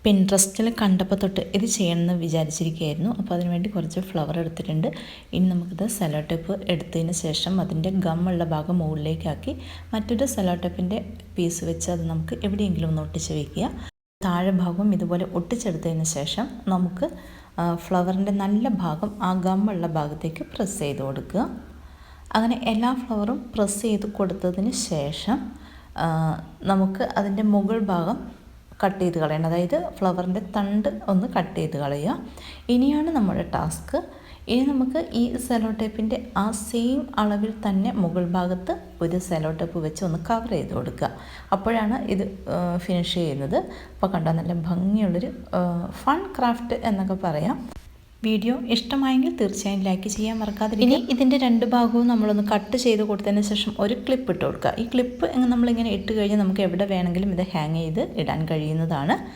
പിൻട്രസ്റ്റിൽ കണ്ടപ്പോൾ തൊട്ട് ഇത് ചെയ്യണമെന്ന് വിചാരിച്ചിരിക്കുകയായിരുന്നു. അപ്പോൾ അതിനുവേണ്ടി കുറച്ച് ഫ്ലവർ എടുത്തിട്ടുണ്ട്. ഇനി നമുക്കിത് സെല്ലോ ടേപ്പ് എടുത്തതിന് ശേഷം അതിൻ്റെ ഗമ്മുള്ള ഭാഗം മുകളിലേക്കാക്കി മറ്റൊരു സെല്ലോ ടേപ്പിൻ്റെ പീസ് വെച്ച് അത് നമുക്ക് എവിടെയെങ്കിലും ഒന്ന് ഒട്ടിച്ച് വയ്ക്കുക. താഴെ ഭാഗം ഇതുപോലെ ഒട്ടിച്ചെടുത്തതിന് ശേഷം നമുക്ക് ഫ്ലവറിൻ്റെ നല്ല ഭാഗം ആ ഗമ്മുള്ള ഭാഗത്തേക്ക് പ്രസ് ചെയ്ത് കൊടുക്കുക. അങ്ങനെ എല്ലാ ഫ്ലവറും പ്രസ് ചെയ്ത് കൊടുത്തതിന് ശേഷം നമുക്ക് അതിൻ്റെ മുകൾ ഭാഗം കട്ട് ചെയ്ത് കളയണം. അതായത് ഫ്ലവറിൻ്റെ തണ്ട് ഒന്ന് കട്ട് ചെയ്ത് കളയുക. ഇനിയാണ് നമ്മുടെ ടാസ്ക്. ഇനി നമുക്ക് ഈ സെല്ലോ ടേപ്പിൻ്റെ ആ സെയിം അളവിൽ തന്നെ മുകൾ ഭാഗത്ത് ഒരു സെല്ലോ ടേപ്പ് വെച്ച് ഒന്ന് കവർ ചെയ്ത് കൊടുക്കുക. അപ്പോഴാണ് ഇത് ഫിനിഷ് ചെയ്യുന്നത്. അപ്പോൾ കണ്ടാൽ നല്ല ഭംഗിയുള്ളൊരു ഫൺ ക്രാഫ്റ്റ് എന്നൊക്കെ പറയാം. വീഡിയോ ഇഷ്ടമായെങ്കിൽ തീർച്ചയായും ലൈക്ക് ചെയ്യാൻ മറക്കാതിരിക്കുക. ഇനി ഇതിൻ്റെ രണ്ട് ഭാഗവും നമ്മളൊന്ന് കട്ട് ചെയ്ത് കൊടുത്തതിന് ശേഷം ഒരു ക്ലിപ്പ് ഇട്ട് കൊടുക്കുക. ഈ ക്ലിപ്പ് നമ്മളിങ്ങനെ ഇട്ട് കഴിഞ്ഞാൽ നമുക്ക് എവിടെ വേണമെങ്കിലും ഇത് ഹാങ് ചെയ്ത് ഇടാൻ കഴിയുന്നതാണ്.